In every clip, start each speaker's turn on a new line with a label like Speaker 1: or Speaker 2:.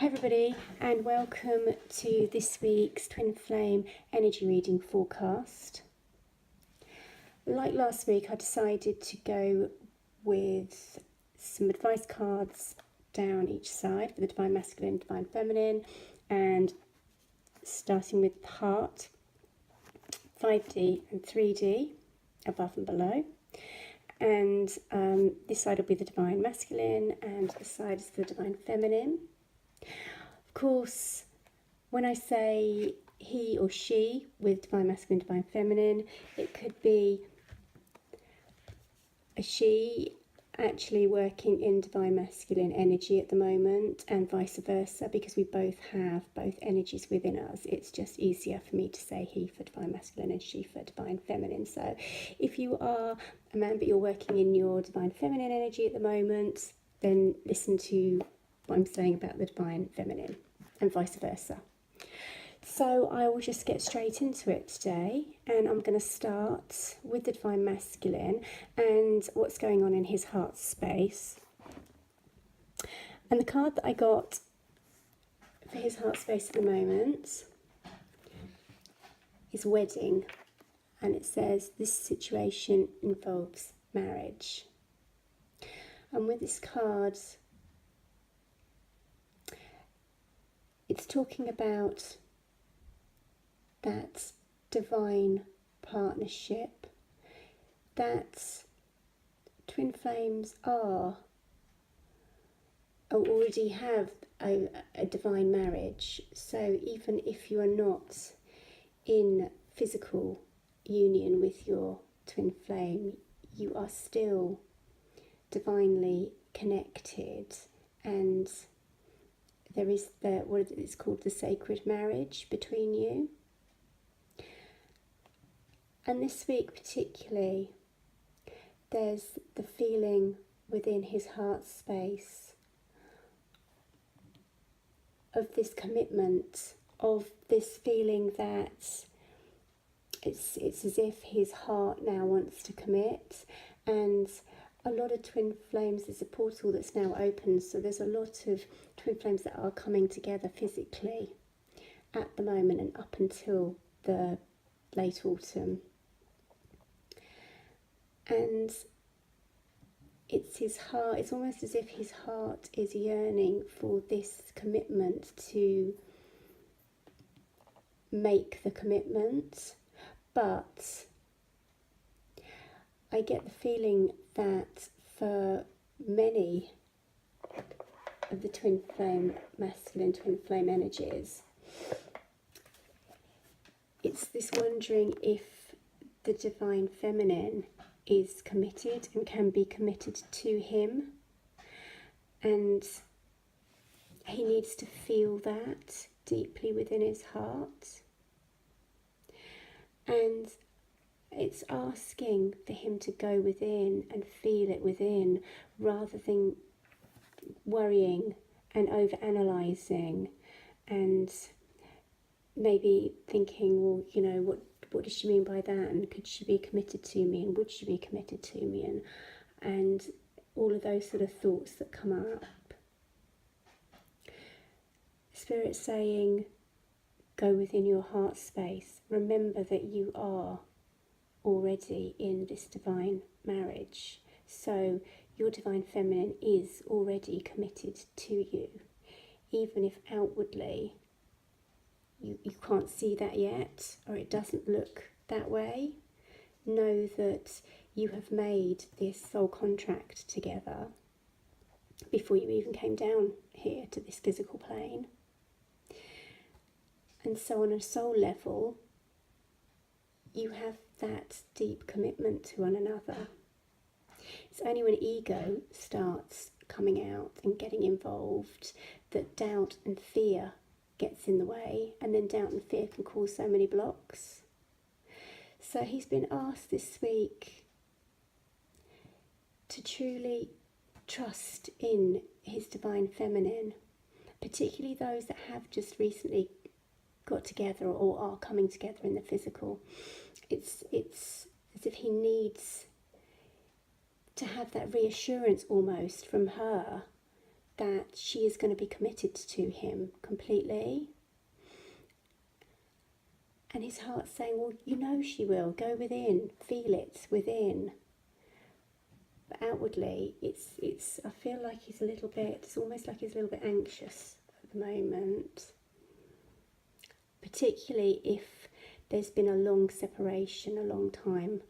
Speaker 1: Hi everybody, and welcome to this week's Twin Flame Energy Reading Forecast. Like last week, I decided to go with some advice cards down each side for the Divine Masculine, Divine Feminine, and starting with the Heart, 5D and 3D, above and below. And this side will be the Divine Masculine, and this side is the Divine Feminine. Of course, when I say he or she with Divine Masculine, Divine Feminine, it could be a she actually working in Divine Masculine energy at the moment, and vice versa, because we both have both energies within us. It's just easier for me to say he for Divine Masculine and she for Divine Feminine. So if you are a man but you're working in your Divine Feminine energy at the moment, then listen to what I'm saying about the Divine Feminine, and vice versa. So I will just get straight into it today, and I'm going to start with the Divine Masculine and what's going on in his heart space. And the card that I got for his heart space at the moment is Wedding, and it says this situation involves marriage. And with this card, it's talking about that divine partnership that twin flames already have a divine marriage. So even if you are not in physical union with your twin flame, you are still divinely connected, and there is what is called the sacred marriage between you. And this week particularly, there's the feeling within his heart space of this commitment, of this feeling that it's as if his heart now wants to commit. And a lot of twin flames, there's a portal that's now open, so there's a lot of twin flames that are coming together physically at the moment and up until the late autumn. And it's his heart, it's almost as if his heart is yearning for this commitment, to make the commitment. But I get the feeling that for many of the twin flame masculine, twin flame energies, it's this wondering if the divine feminine is committed and can be committed to him, and he needs to feel that deeply within his heart. And it's asking for him to go within and feel it within, rather than worrying and over-analysing and maybe thinking, well, you know, what does she mean by that, and could she be committed to me, and would she be committed to me, and all of those sort of thoughts that come up. Spirit saying, go within your heart space. Remember that you are already in this divine marriage. So your divine feminine is already committed to you, even if outwardly you can't see that yet, or it doesn't look that way. Know that you have made this soul contract together before you even came down here to this physical plane. And so on a soul level, you have that deep commitment to one another. It's only when ego starts coming out and getting involved that doubt and fear gets in the way, and then doubt and fear can cause so many blocks. So he's been asked this week to truly trust in his divine feminine, particularly those that have just recently got together or are coming together in the physical. It's as if he needs to have that reassurance almost from her that she is going to be committed to him completely. And his heart's saying, well, you know she will. Go within, feel it within. But outwardly, it's. I feel like he's a little bit, it's almost like he's a little bit anxious at the moment. Particularly if there's been a long separation, a long time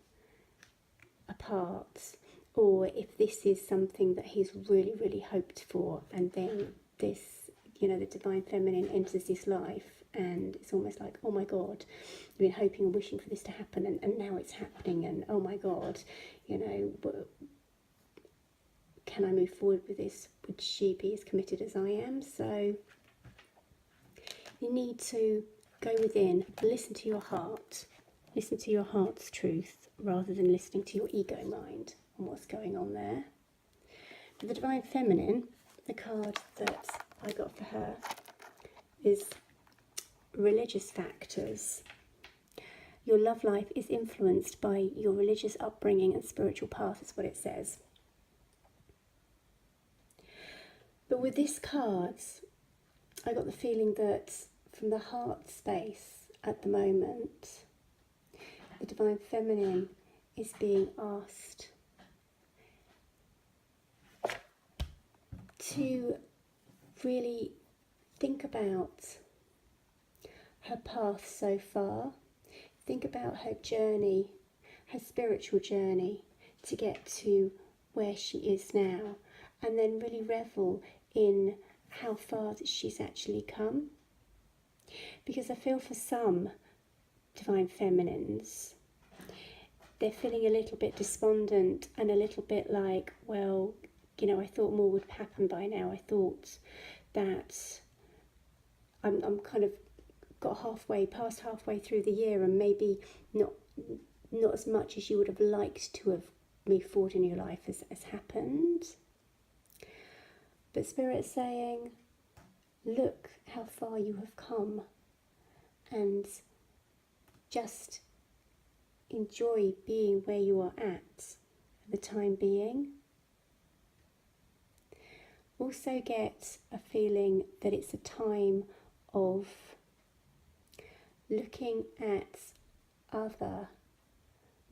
Speaker 1: apart, or if this is something that he's really, really hoped for, and then this, you know, the divine feminine enters his life, and it's almost like, oh my God, I've been hoping and wishing for this to happen, and now it's happening, and oh my God, you know, can I move forward with this? Would she be as committed as I am? So you need to go within, listen to your heart, listen to your heart's truth, rather than listening to your ego mind and what's going on there. For the divine feminine, the card that I got for her is religious factors. Your love life is influenced by your religious upbringing and spiritual path, is what it says. But with this card, I got the feeling that from the heart space at the moment, the divine feminine is being asked to really think about her path so far, think about her journey, her spiritual journey to get to where she is now, and then really revel in how far that she's actually come. Because I feel for some divine feminines, they're feeling a little bit despondent and a little bit like, well, you know, I thought more would happen by now. I thought that I'm kind of got past halfway through the year, and maybe not as much as you would have liked to have moved forward in your life has happened. But Spirit's saying, look how far you have come, and just enjoy being where you are at for the time being. Also get a feeling that it's a time of looking at other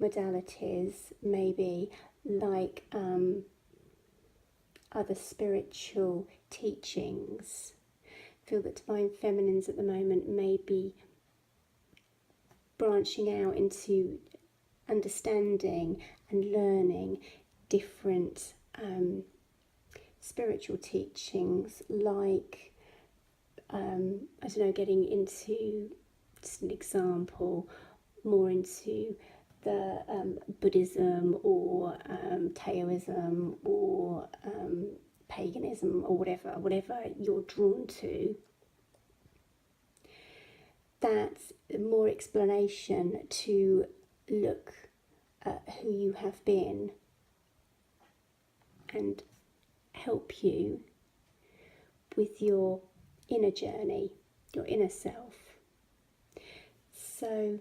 Speaker 1: modalities, maybe like other spiritual teachings. I feel that divine feminines at the moment may be branching out into understanding and learning different spiritual teachings, like I don't know, getting into, just an example, more into the Buddhism or Taoism or paganism, or whatever you're drawn to. That's more explanation to look at who you have been and help you with your inner journey, your inner self. So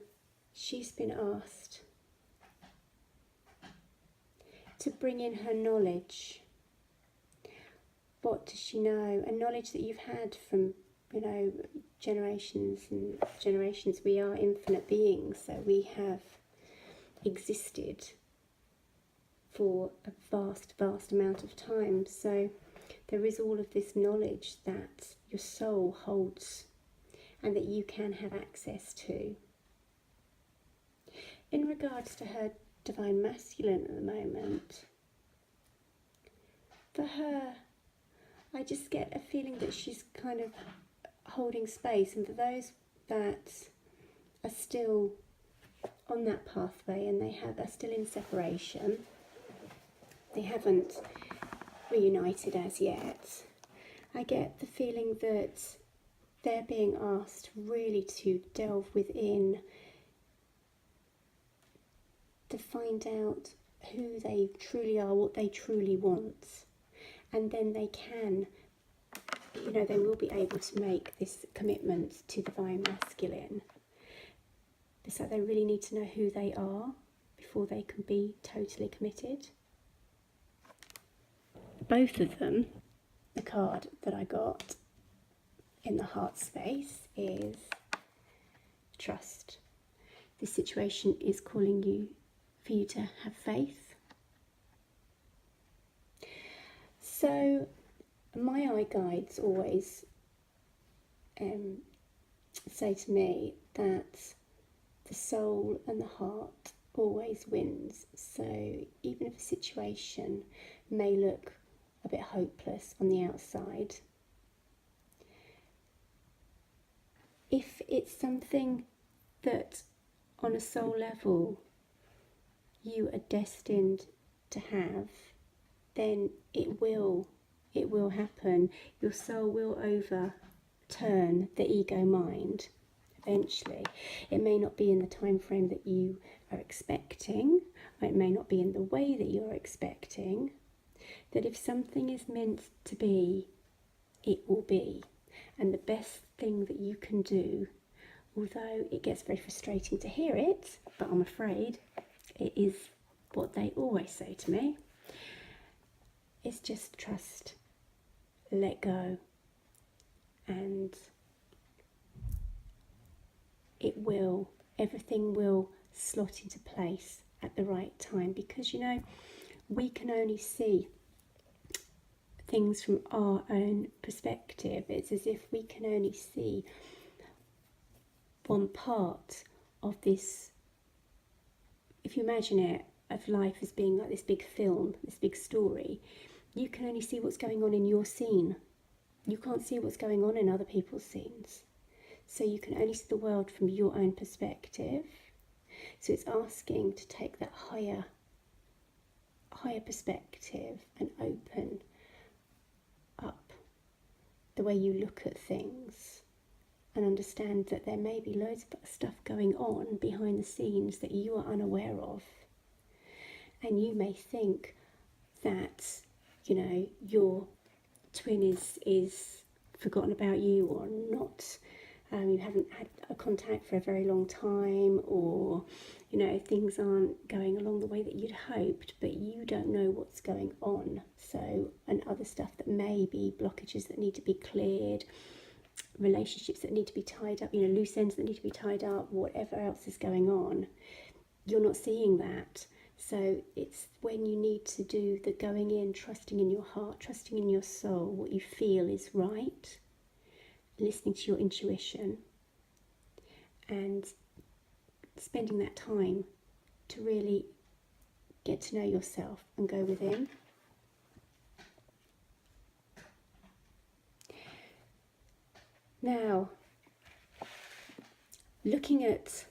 Speaker 1: she's been asked to bring in her knowledge. What does she know? A knowledge that you've had from, you know, generations and generations. We are infinite beings, so we have existed for a vast, vast amount of time. So there is all of this knowledge that your soul holds and that you can have access to. In regards to her divine masculine at the moment, for her, I just get a feeling that she's kind of holding space, and for those that are still on that pathway and are still in separation, they haven't reunited as yet, I get the feeling that they're being asked really to delve within, to find out who they truly are, what they truly want, and then they can, you know, they will be able to make this commitment to divine masculine. So they really need to know who they are before they can be totally committed. Both of them the card that I got in the heart space is trust. This situation is calling you for you to have faith. So my eye guides always say to me that the soul and the heart always wins. So even if a situation may look a bit hopeless on the outside, if it's something that on a soul level you are destined to have, then it will happen. Your soul will overturn the ego mind eventually. It may not be in the time frame that you are expecting, or it may not be in the way that you're expecting. That if something is meant to be, it will be. And the best thing that you can do, although it gets very frustrating to hear it, but I'm afraid it is what they always say to me, is just trust, let go, and everything will slot into place at the right time. Because, you know, we can only see things from our own perspective. It's as if we can only see one part of this. If you imagine it, of life as being like this big film, this big story, you can only see what's going on in your scene. You can't see what's going on in other people's scenes. So you can only see the world from your own perspective. So it's asking to take that higher perspective and open up the way you look at things, and understand that there may be loads of stuff going on behind the scenes that you are unaware of. And you may think that, you know, your twin is forgotten about you, or not, you haven't had a contact for a very long time, or, you know, things aren't going along the way that you'd hoped, but you don't know what's going on. So, and other stuff that may be blockages that need to be cleared, relationships that need to be tied up, you know, loose ends that need to be tied up, whatever else is going on, you're not seeing that. So it's when you need to do the going in, trusting in your heart, trusting in your soul, what you feel is right, listening to your intuition, and spending that time to really get to know yourself and go within. Now, looking at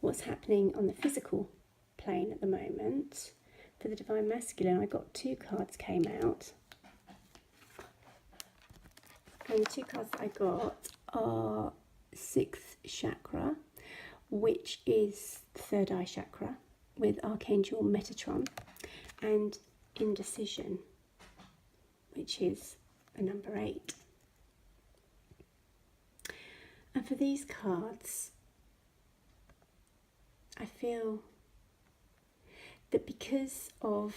Speaker 1: what's happening on the physical plane at the moment, for the Divine Masculine, I got 2 cards came out. And the 2 cards that I got are 6th chakra, which is the 3rd eye chakra, with Archangel Metatron, and indecision, which is the number 8. And for these cards, I feel that because of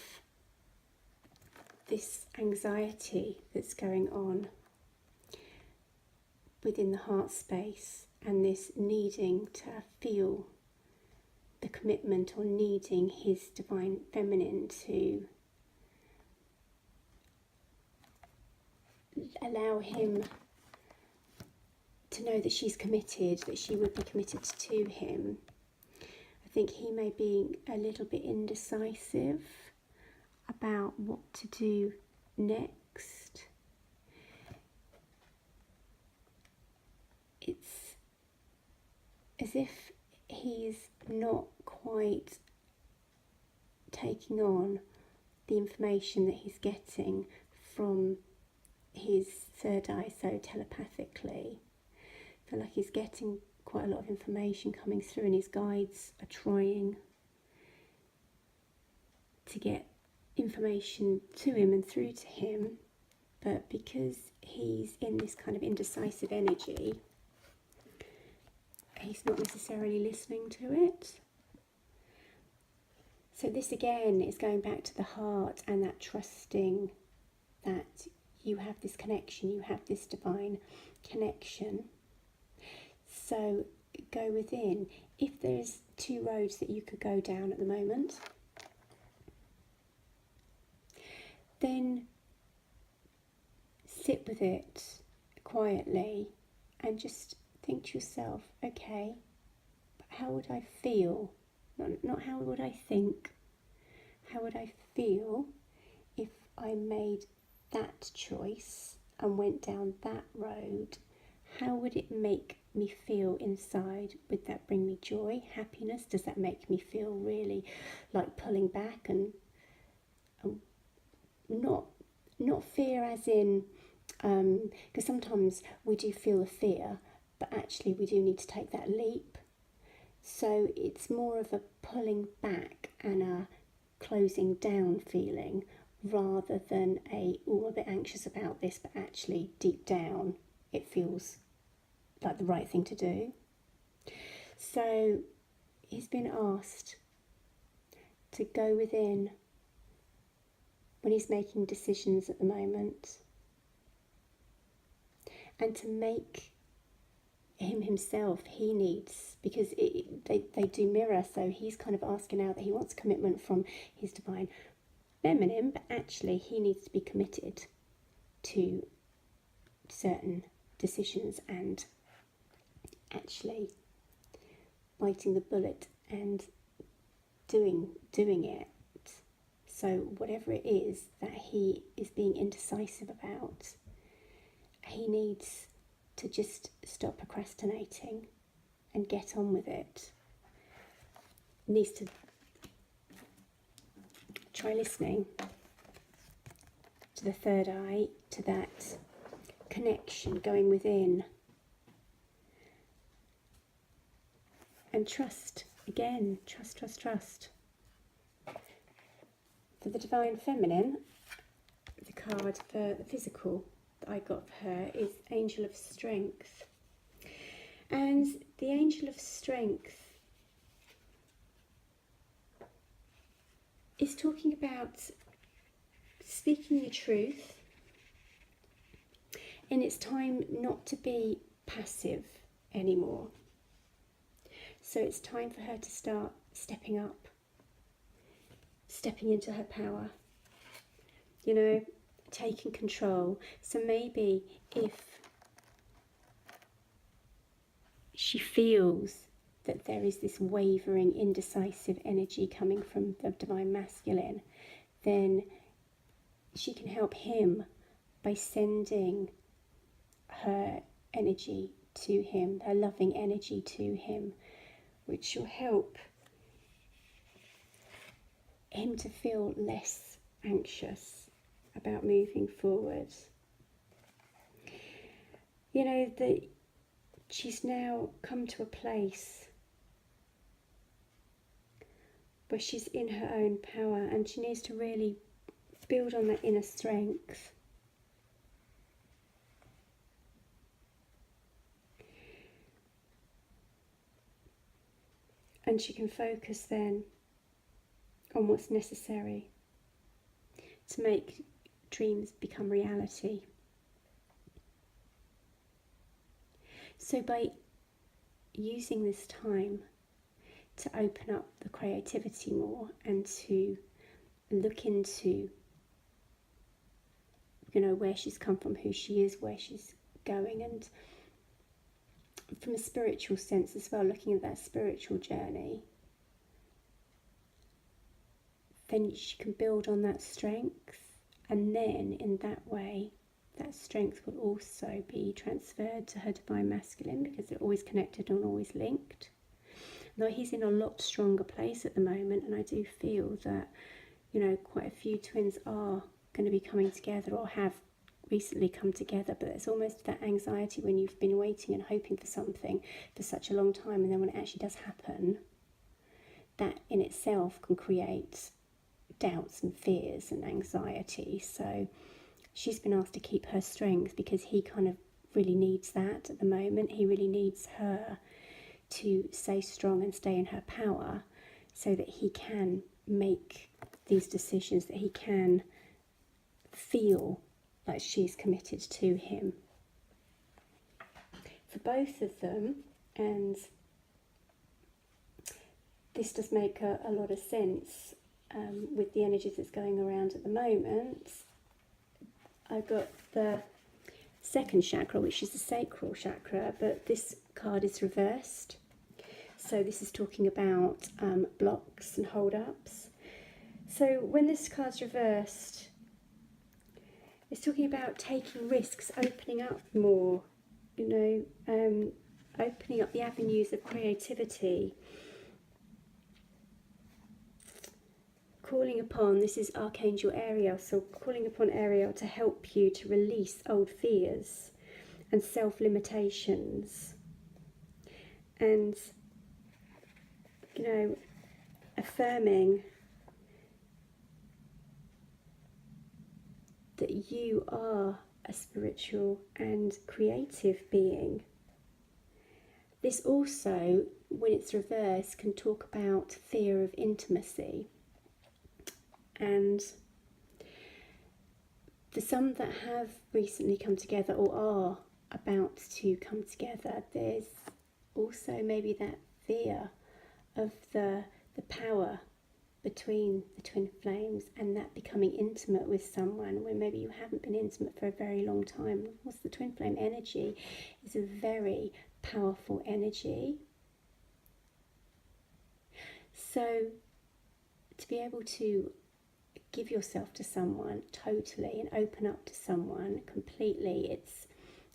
Speaker 1: this anxiety that's going on within the heart space, and this needing to feel the commitment, or needing his divine feminine to allow him to know that she's committed, that she would be committed to him, I think he may be a little bit indecisive about what to do next. It's as if he's not quite taking on the information that he's getting from his 3rd eye, so telepathically. I feel like he's getting quite a lot of information coming through, and his guides are trying to get information to him and through to him, but because he's in this kind of indecisive energy, he's not necessarily listening to it. So this again is going back to the heart and that trusting that you have this connection, you have this divine connection. So go within. If there's two roads that you could go down at the moment, then sit with it quietly and just think to yourself, okay, but how would I feel? Not how would I think, how would I feel if I made that choice and went down that road? How would it make me feel inside? Would that bring me joy, happiness? Does that make me feel really like pulling back and not fear as in, because sometimes we do feel the fear, but actually we do need to take that leap. So it's more of a pulling back and a closing down feeling, rather than I'm a bit anxious about this, but actually deep down it feels like the right thing to do. So he's been asked to go within when he's making decisions at the moment, and to make him himself, he needs, because they do mirror, so he's kind of asking out that he wants commitment from his divine feminine, but actually he needs to be committed to certain decisions and actually biting the bullet and doing it. So whatever it is that he is being indecisive about, he needs to just stop procrastinating and get on with it. Needs to try listening to the third eye, to that connection, going within. And trust, again, trust. For the divine feminine, the card for the physical that I got for her is Angel of Strength. And the Angel of Strength is talking about speaking the truth, and it's time not to be passive anymore. So it's time for her to start stepping up, stepping into her power, taking control. So maybe if she feels that there is this wavering, indecisive energy coming from the divine masculine, then she can help him by sending her energy to him, her loving energy to him, which will help him to feel less anxious about moving forward. That she's now come to a place where she's in her own power, and she needs to really build on that inner strength. And she can focus then on what's necessary to make dreams become reality. So by using this time to open up the creativity more and to look into, where she's come from, who she is, where she's going, and from a spiritual sense as well, looking at that spiritual journey, then she can build on that strength, and then in that way that strength will also be transferred to her divine masculine, because they're always connected and always linked. Though he's in a lot stronger place at the moment, and I do feel that quite a few twins are going to be coming together or have recently come together, but there's almost that anxiety when you've been waiting and hoping for something for such a long time, and then when it actually does happen, that in itself can create doubts and fears and anxiety. So she's been asked to keep her strength, because he kind of really needs that at the moment. He really needs her to stay strong and stay in her power, so that he can make these decisions, that he can feel like she's committed to him. For both of them, and this does make a lot of sense with the energies that's going around at the moment. I got the second chakra, which is the sacral chakra, but this card is reversed. So this is talking about blocks and hold-ups. So when this card's reversed, it's talking about taking risks, opening up more, opening up the avenues of creativity. Calling upon, this is Archangel Ariel, so calling upon Ariel to help you to release old fears and self-limitations. And, affirming that you are a spiritual and creative being. This also, when it's reversed, can talk about fear of intimacy. And for some that have recently come together or are about to come together, there's also maybe that fear of the power between the twin flames and that becoming intimate with someone when maybe you haven't been intimate for a very long time. Of course, the twin flame energy is a very powerful energy. So to be able to give yourself to someone totally and open up to someone completely, it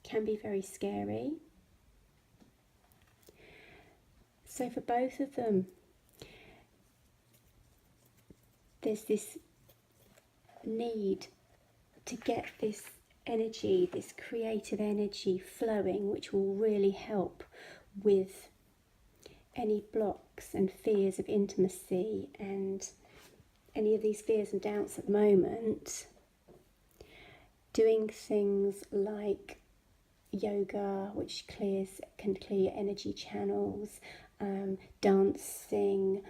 Speaker 1: can be very scary. So for both of them, there's this need to get this energy, this creative energy flowing, which will really help with any blocks and fears of intimacy and any of these fears and doubts at the moment. Doing things like yoga, which can clear your energy channels, dancing,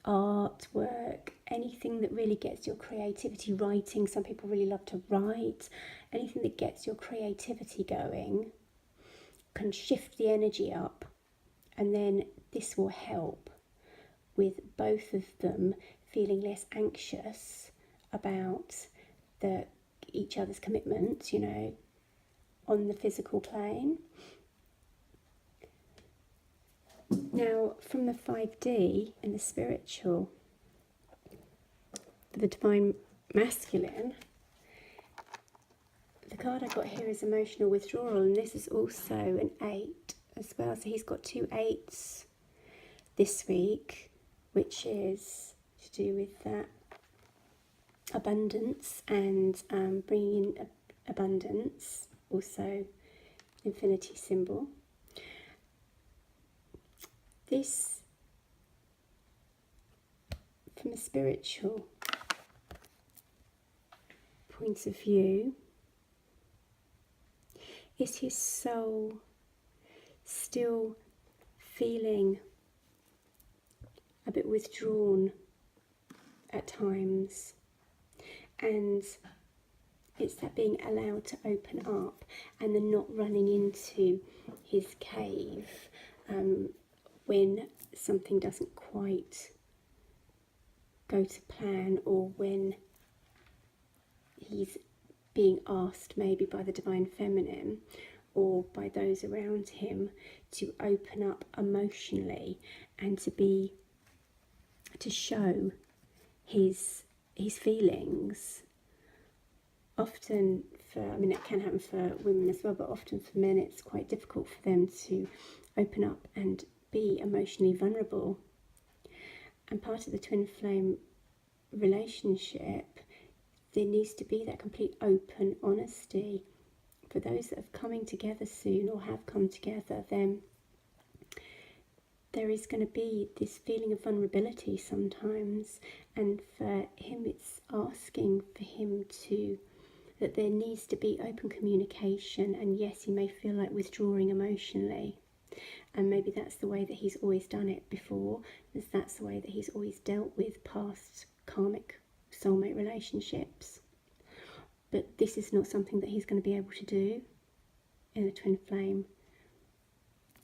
Speaker 1: artwork, anything that really gets your creativity, writing. Some people really love to write. Anything that gets your creativity going can shift the energy up, and then this will help with both of them feeling less anxious about each other's commitment, on the physical plane. Now, from the 5D and the spiritual, the divine masculine, the card I got here is emotional withdrawal, and this is also an 8 as well. So he's got 2 8s this week, which is to do with that abundance and bringing in abundance, also infinity symbol. This, from a spiritual point of view, is his soul still feeling a bit withdrawn at times, and it's that being allowed to open up and then not running into his cave when something doesn't quite go to plan, or when he's being asked maybe by the divine feminine or by those around him to open up emotionally and to show his feelings. Often it can happen for women as well, but often for men it's quite difficult for them to open up and be emotionally vulnerable. And part of the twin flame relationship, there needs to be that complete open honesty. For those that are coming together soon or have come together, then there is going to be this feeling of vulnerability sometimes, and for him it's asking for him that there needs to be open communication. And yes, he may feel like withdrawing emotionally, and maybe that's the way that he's always done it before, that's the way that he's always dealt with past karmic soulmate relationships. but this is not something that he's going to be able to do in a twin flame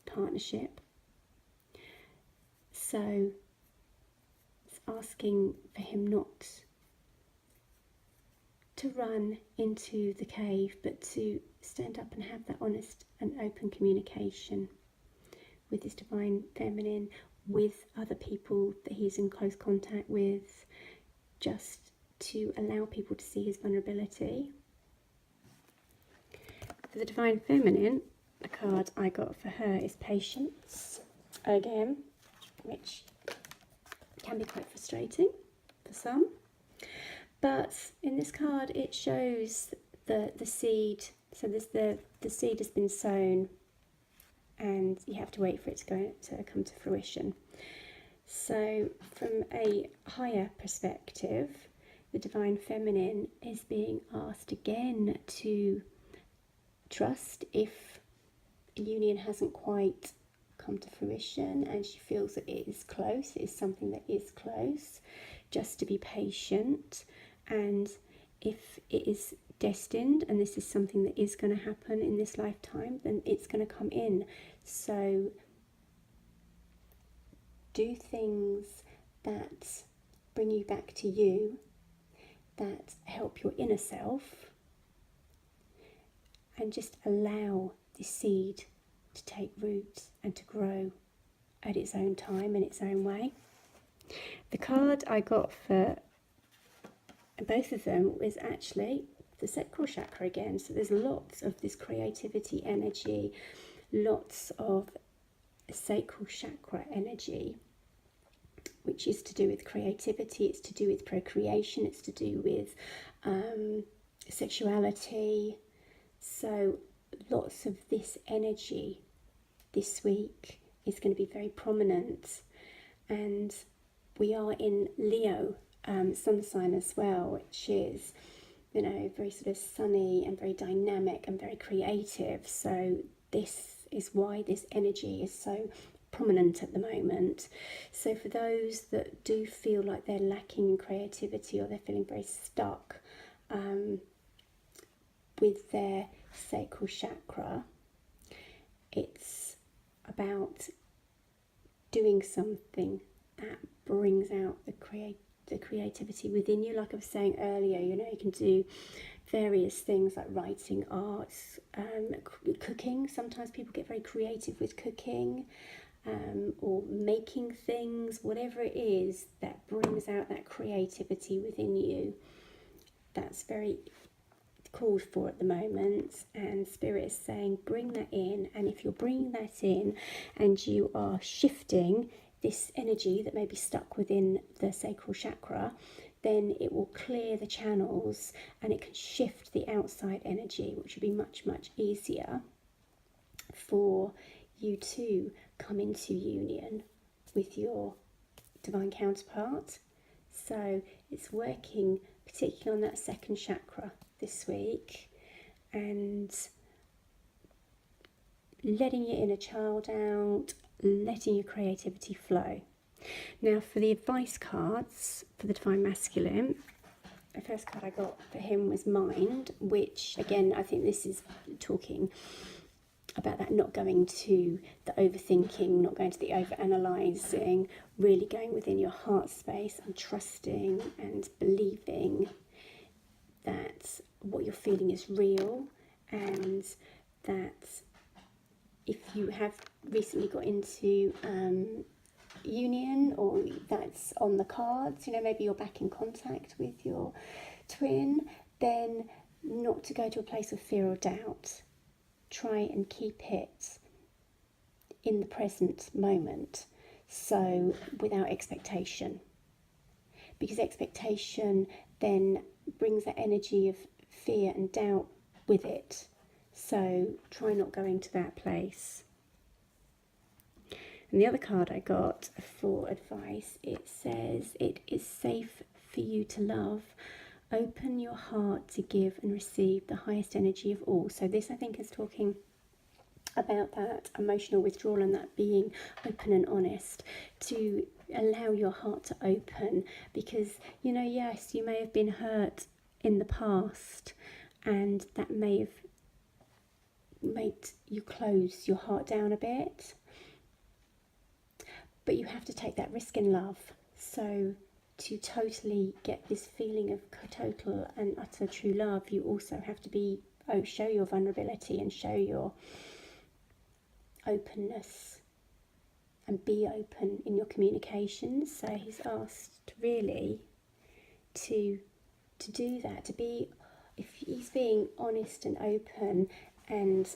Speaker 1: partnership. So it's asking for him not to run into the cave, but to stand up and have that honest and open communication with his divine feminine, with other people that he's in close contact with, just to allow people to see his vulnerability. For the divine feminine, the card I got for her is patience again, which can be quite frustrating for some. But in this card, it shows the seed. So the seed has been sown, and you have to wait for it to come to fruition. So from a higher perspective, the divine feminine is being asked again to trust if a union hasn't quite come to fruition and she feels that it is close, it is something that is close, just to be patient. And if it is destined and this is something that is going to happen in this lifetime, then it's going to come in. So do things that bring you back to you, that help your inner self, and just allow the seed to take root and to grow at its own time in its own way. The card I got for both of them was actually the Sacral Chakra again. So there's lots of this creativity energy, lots of Sacral Chakra energy, which is to do with creativity, it's to do with procreation, it's to do with sexuality. So lots of this energy this week is going to be very prominent. And we are in Leo sun sign as well, which is, you know, very sort of sunny and very dynamic and very creative. So this is why this energy is so prominent at the moment. So for those that do feel like they're lacking in creativity, or they're feeling very stuck with their sacral chakra, it's about doing something that brings out the creativity within you. Like I was saying earlier, you know, you can do various things like writing, arts, cooking. Sometimes people get very creative with cooking, or making things, whatever it is that brings out that creativity within you. That's very called for at the moment, and Spirit is saying bring that in. And if you're bringing that in and you are shifting this energy that may be stuck within the sacral chakra, then it will clear the channels and it can shift the outside energy, which will be much, much easier for you to come into union with your divine counterpart. So it's working particularly on that second chakra this week, and letting your inner child out, letting your creativity flow. Now for the advice cards for the Divine Masculine, the first card I got for him was Mind, which again, I think this is talking about that not going to the overthinking, not going to the overanalyzing, really going within your heart space and trusting and believing that what you're feeling is real, and that if you have recently got into union, or that's on the cards, you know, maybe you're back in contact with your twin, then not to go to a place of fear or doubt. Try and keep it in the present moment, so without expectation, because expectation then brings that energy of fear and doubt with it. So try not going to that place. And the other card I got for advice, it says, it is safe for you to love. Open your heart to give and receive the highest energy of all. So this, I think, is talking about that emotional withdrawal and that being open and honest, to allow your heart to open. Because, you know, yes, you may have been hurt in the past, and that may have made you close your heart down a bit. But you have to take that risk in love. So to totally get this feeling of total and utter true love, you also have to show your vulnerability and show your openness and be open in your communications. So he's asked really to do that, to be, if he's being honest and open and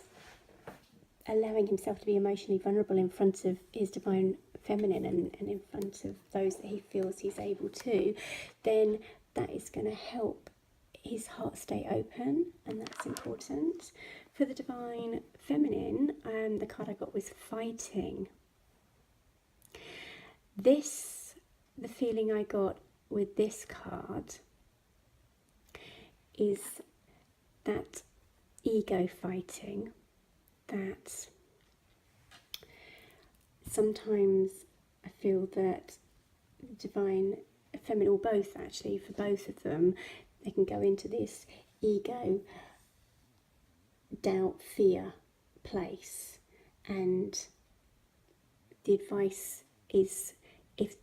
Speaker 1: allowing himself to be emotionally vulnerable in front of his divine feminine and in front of those that he feels he's able to, then that is going to help his heart stay open, and that's important. For the divine feminine, the card I got was fighting. The feeling I got with this card is that ego fighting, that sometimes I feel that divine feminine, or both actually, for both of them, they can go into this ego, doubt, fear place. And the advice is, if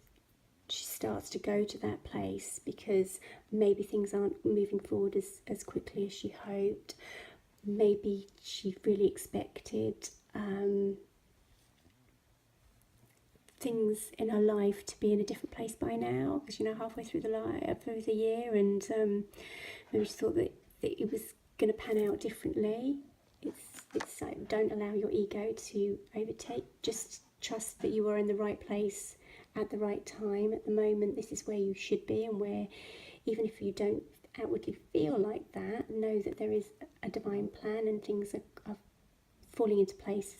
Speaker 1: she starts to go to that place because maybe things aren't moving forward as quickly as she hoped, maybe she really expected things in her life to be in a different place by now, because halfway through the year, and maybe she thought that it was going to pan out differently. It's like, don't allow your ego to overtake. Just trust that you are in the right place at the right time. At the moment, this is where you should be, and where, even if you don't outwardly feel like that, know that there is a divine plan and things are falling into place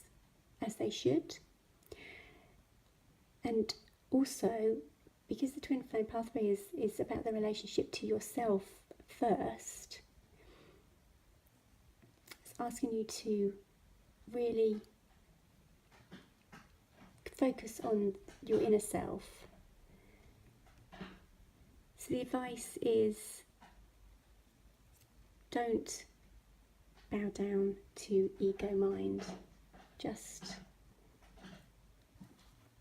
Speaker 1: as they should. And also, because the twin flame pathway is about the relationship to yourself first, it's asking you to really focus on your inner self. So the advice is, don't bow down to ego mind. Just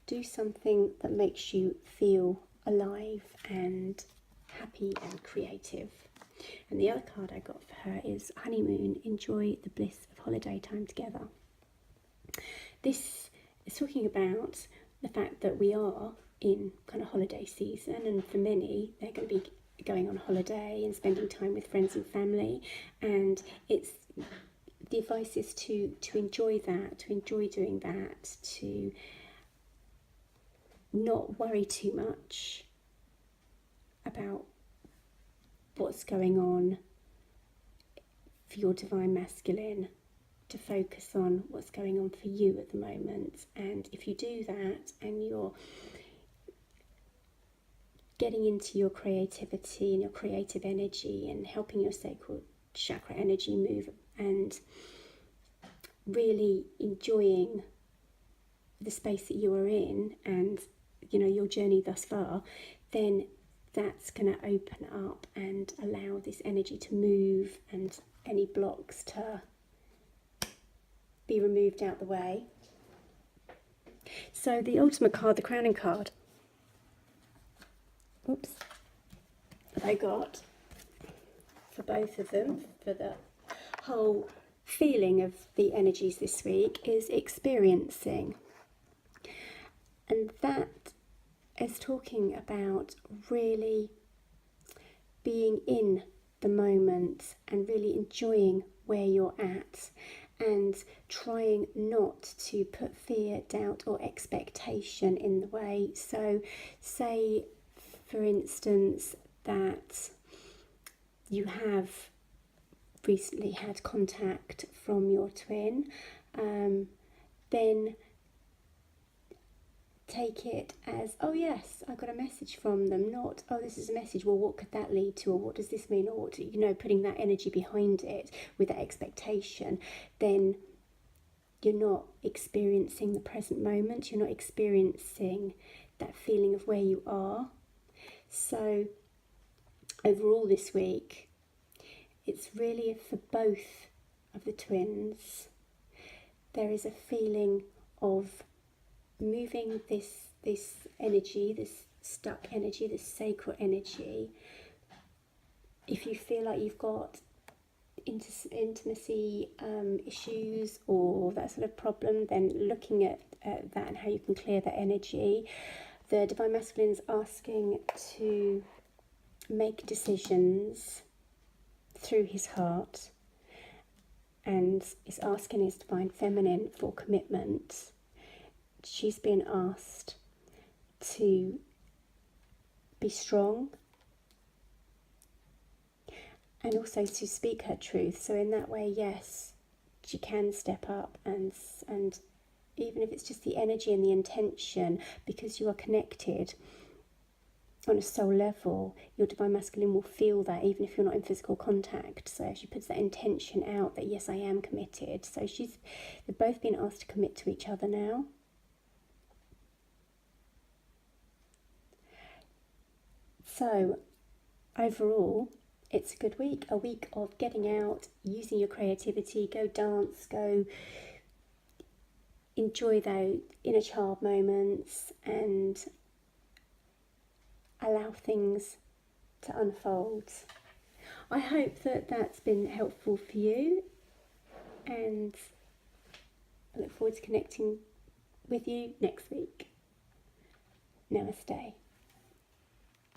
Speaker 1: do something that makes you feel alive and happy and creative. And the other card I got for her is honeymoon, enjoy the bliss of holiday time together. This is talking about the fact that we are in kind of holiday season, and for many they're going to be going on holiday and spending time with friends and family, and the advice is to enjoy that, to enjoy doing that, to not worry too much about what's going on for your divine masculine, to focus on what's going on for you at the moment. And if you do that and you're getting into your creativity and your creative energy and helping your sacral chakra energy move and really enjoying the space that you are in and your journey thus far, then that's going to open up and allow this energy to move and any blocks to be removed out the way. So the ultimate card, the crowning card, that I got for both of them, for the whole feeling of the energies this week, is experiencing. And that is talking about really being in the moment and really enjoying where you're at, and trying not to put fear, doubt or expectation in the way. So say, for instance, that you have recently had contact from your twin, then take it as, oh yes, I got a message from them, not, oh, this is a message, well, what could that lead to, or what does this mean, or what, putting that energy behind it with that expectation. Then you're not experiencing the present moment, you're not experiencing that feeling of where you are. So overall this week, it's really for both of the twins. There is a feeling of moving this energy, this stuck energy, this sacral energy. If you feel like you've got intimacy issues or that sort of problem, then looking at that and how you can clear that energy. The Divine Masculine is asking to make decisions through his heart, and is asking his Divine Feminine for commitment. She's been asked to be strong and also to speak her truth. So in that way, yes, she can step up, and even if it's just the energy and the intention, because you are connected on a soul level, your Divine Masculine will feel that even if you're not in physical contact. So she puts that intention out that yes, I am committed. So they've both been asked to commit to each other now. So overall, it's a good week, a week of getting out, using your creativity, go dance, go enjoy those inner child moments and allow things to unfold. I hope that that's been helpful for you, and I look forward to connecting with you next week. Namaste.